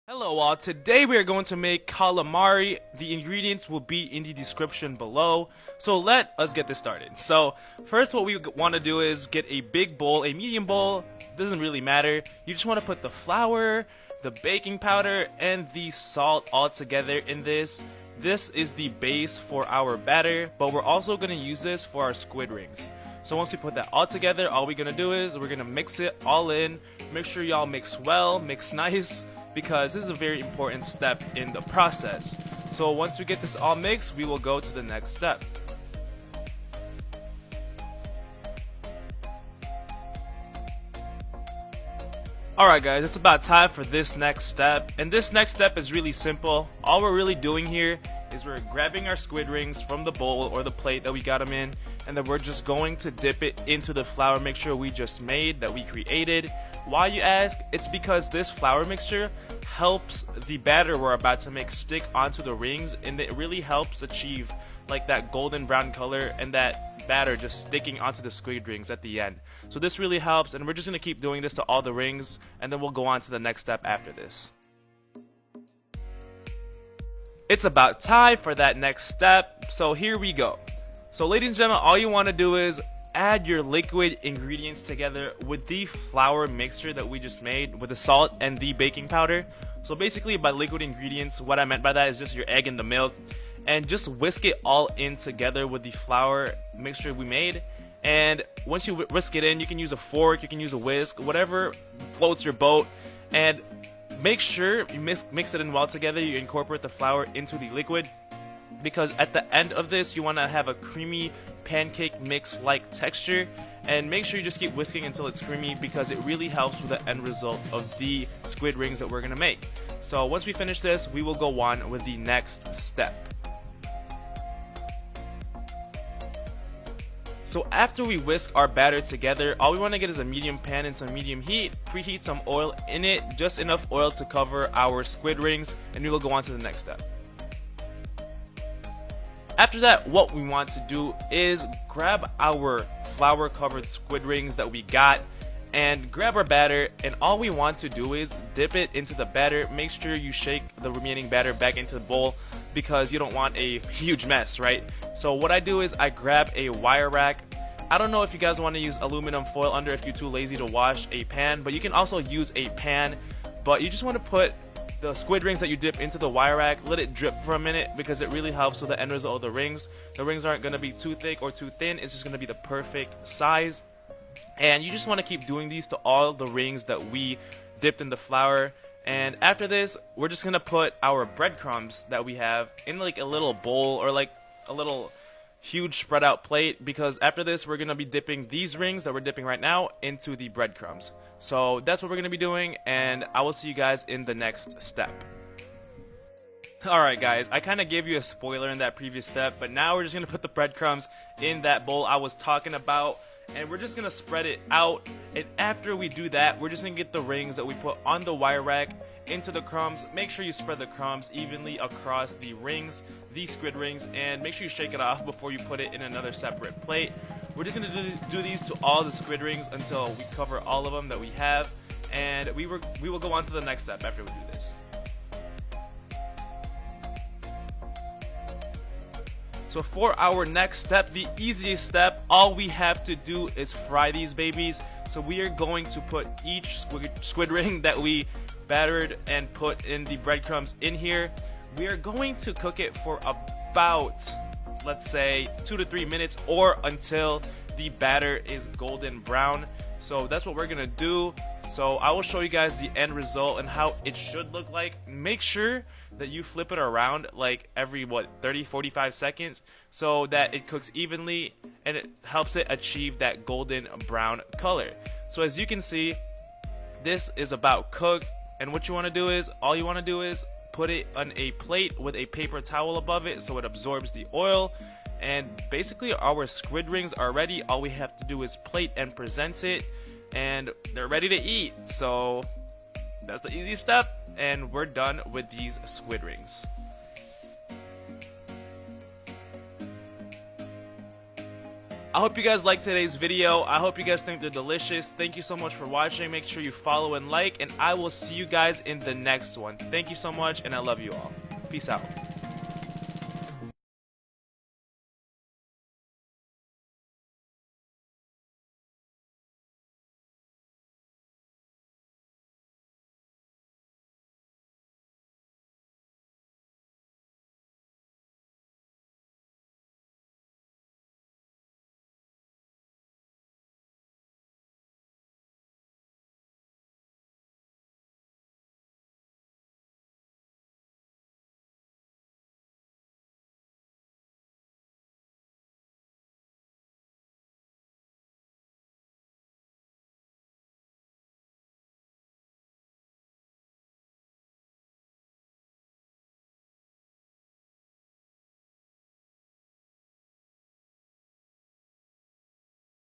Hello all, today we are going to make calamari. The ingredients will be in the description below, so let us get this started. So first what we want to do is get a big bowl, a medium bowl, doesn't really matter. You just want to put the flour, the baking powder, and the salt all together in this. This is the base for our batter, but we're also going to use this for our squid rings. So once we put that all together, all we're going to do is we're going to mix it all in. Make sure y'all mix well, mix nice, because this is a very important step in the process. So once we get this all mixed, we will go to the next step. Alright guys, it's about time for this next step, and this next step is really simple. All we're really doing here is we're grabbing our squid rings from the bowl or the plate that we got them in, and then we're just going to dip it into the flour mixture we just made, that we created. Why, you ask? It's because this flour mixture helps the batter we're about to make stick onto the rings, and it really helps achieve like that golden brown color and that batter just sticking onto the squid rings at the end. So this really helps, and we're just going to keep doing this to all the rings, and then we'll go on to the next step after this. It's about time for that next step, so here we go. So ladies and gentlemen, all you want to do is add your liquid ingredients together with the flour mixture that we just made with the salt and the baking powder. So basically, by liquid ingredients, what I meant by that is just your egg and the milk, and just whisk it all in together with the flour mixture we made. And once you whisk it in, you can use a fork, you can use a whisk, whatever floats your boat, and make sure you mix it in well together. You incorporate the flour into the liquid, because at the end of this you want to have a creamy pancake mix like texture, and make sure you just keep whisking until it's creamy, because it really helps with the end result of the squid rings that we're going to make. So once we finish this, we will go on with the next step. So after we whisk our batter together, all we want to get is a medium pan and some medium heat. Preheat some oil in it, just enough oil to cover our squid rings, and we will go on to the next step. After that, what we want to do is grab our flour covered squid rings that we got and grab our batter, and all we want to do is dip it into the batter. Make sure you shake the remaining batter back into the bowl, because you don't want a huge mess, right? So what I do is I grab a wire rack. I don't know if you guys want to use aluminum foil under if you're too lazy to wash a pan, but you can also use a pan. But you just want to put the squid rings that you dip into the wire rack, let it drip for a minute, because it really helps with the end result of the rings. The rings aren't going to be too thick or too thin, it's just going to be the perfect size. And you just want to keep doing these to all the rings that we dipped in the flour. And after this, we're just going to put our breadcrumbs that we have in like a little bowl or like a little huge spread out plate, because after this we're going to be dipping these rings that we're dipping right now into the breadcrumbs. So that's what we're going to be doing, and I will see you guys in the next step. Alright guys, I kind of gave you a spoiler in that previous step, but now we're just going to put the breadcrumbs in that bowl I was talking about, and we're just going to spread it out. And after we do that, we're just going to get the rings that we put on the wire rack into the crumbs. Make sure you spread the crumbs evenly across the rings, the squid rings, and make sure you shake it off before you put it in another separate plate. We're just going to do these to all the squid rings until we cover all of them that we have, and we will go on to the next step after we do this. So for our next step, the easiest step, all we have to do is fry these babies. So we are going to put each squid ring that we battered and put in the breadcrumbs in here. We are going to cook it for about, let's say, 2 to 3 minutes, or until the batter is golden brown. So that's what we're gonna do. So I will show you guys the end result and how it should look like. Make sure that you flip it around like every 30-45 seconds, so that it cooks evenly and it helps it achieve that golden brown color. So as you can see, this is about cooked, and what you want to do is put it on a plate with a paper towel above it so it absorbs the oil. And basically our squid rings are ready. All we have to do is plate and present it, and they're ready to eat. So that's the easy step, and we're done with these squid rings. I hope you guys liked today's video. I hope you guys think they're delicious. Thank you so much for watching. Make sure you follow and like, and I will see you guys in the next one. Thank you so much, and I love you all. Peace out.